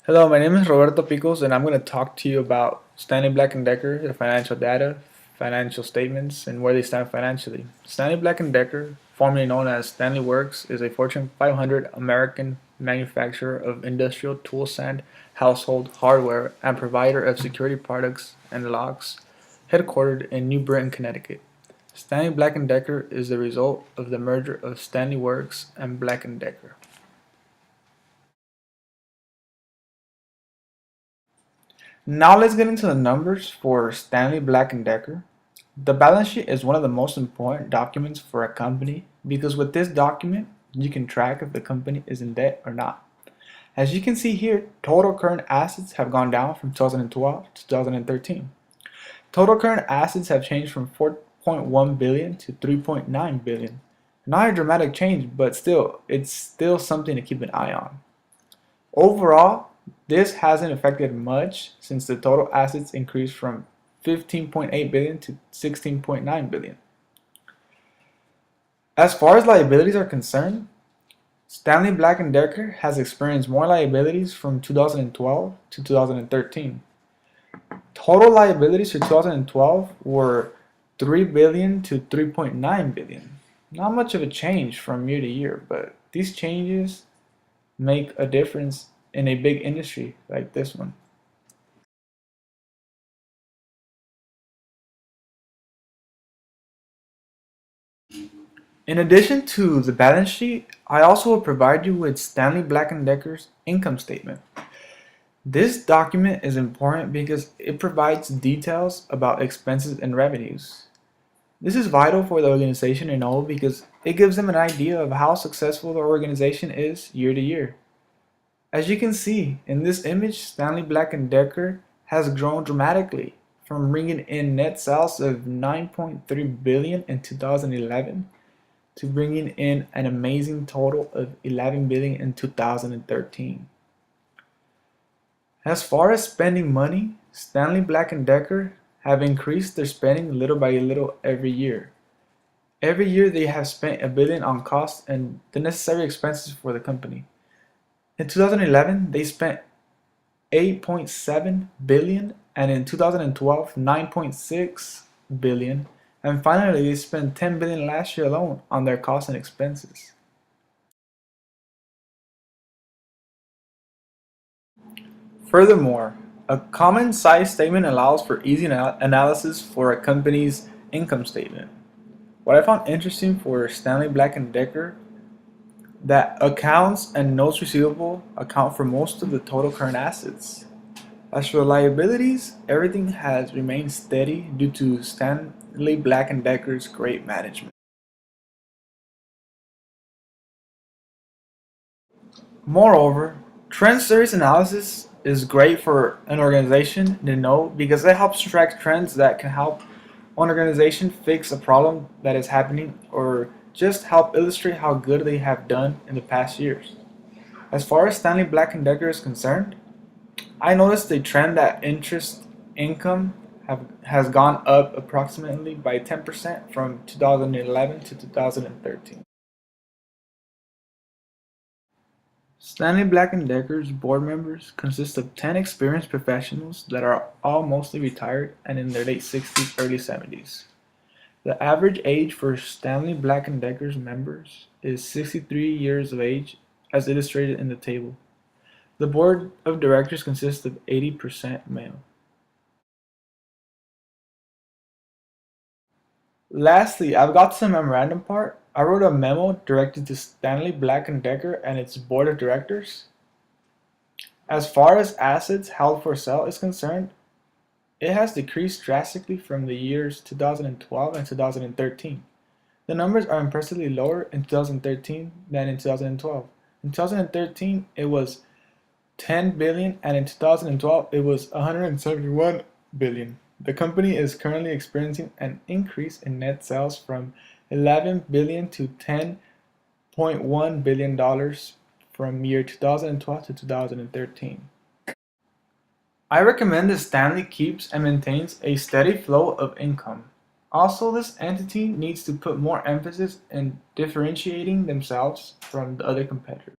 Hello, my name is Roberto Picos, and I'm going to talk to you about Stanley Black& Decker, the financial data, financial statements, and where they stand financially. Stanley Black& Decker, formerly known as Stanley Works, is a Fortune 500 American manufacturer of industrial tools and household hardware and provider of security products and locks, headquartered in New Britain, Connecticut. Stanley Black& Decker is the result of the merger of Stanley Works and Black& Decker. Now let's get into the numbers for Stanley Black& Decker. The balance sheet is one of the most important documents for a company because with this document, you can track if the company is in debt or not. As you can see here, total current assets have gone down from 2012 to 2013. Total current assets have changed from 4.1 billion to 3.9 billion. Not a dramatic change, but still, it's still something to keep an eye on. Overall, this hasn't affected much since the total assets increased from 15.8 billion to 16.9 billion. As far as liabilities are concerned, Stanley Black & Decker has experienced more liabilities from 2012 to 2013. Total liabilities for 2012 were 3 billion to 3.9 billion. Not much of a change from year to year, but these changes make a difference in a big industry like this one. In addition to the balance sheet, I also will provide you with Stanley Black & Decker's income statement. This document is important because it provides details about expenses and revenues. This is vital for the organization to know because it gives them an idea of how successful the organization is year to year. As you can see in this image, Stanley Black & Decker has grown dramatically from bringing in net sales of 9.3 billion in 2011 to bringing in an amazing total of 11 billion in 2013. As far as spending money, Stanley Black & Decker have increased their spending little by little every year. Every year they have spent a billion on costs and the necessary expenses for the company. In 2011, they spent 8.7 billion, and in 2012, 9.6 billion, and finally they spent 10 billion last year alone on their costs and expenses. Furthermore, a common size statement allows for easy analysis for a company's income statement. What I found interesting for Stanley Black & Decker that accounts and notes receivable account for most of the total current assets. As for the liabilities, everything has remained steady due to Stanley Black & Decker's great management. Moreover, trend series analysis is great for an organization to know because it helps track trends that can help an organization fix a problem that is happening or just help illustrate how good they have done in the past years. As far as Stanley Black & Decker is concerned, I noticed a trend that interest income has gone up approximately by 10% from 2011 to 2013. Stanley Black & Decker's board members consist of 10 experienced professionals that are all mostly retired and in their late 60s, early 70s. The average age for Stanley Black & Decker's members is 63 years of age as illustrated in the table. The board of directors consists of 80% male. Lastly, I've got to the memorandum part. I wrote a memo directed to Stanley Black & Decker and its board of directors. As far as assets held for sale is concerned, it has decreased drastically from the years 2012 and 2013. The numbers are impressively lower in 2013 than in 2012. In 2013, it was 10 billion, and in 2012, it was 171 billion. The company is currently experiencing an increase in net sales from 11 billion to 10.1 billion dollars from year 2012 to 2013. I recommend that Stanley keeps and maintains a steady flow of income. Also, this entity needs to put more emphasis in differentiating themselves from the other competitors.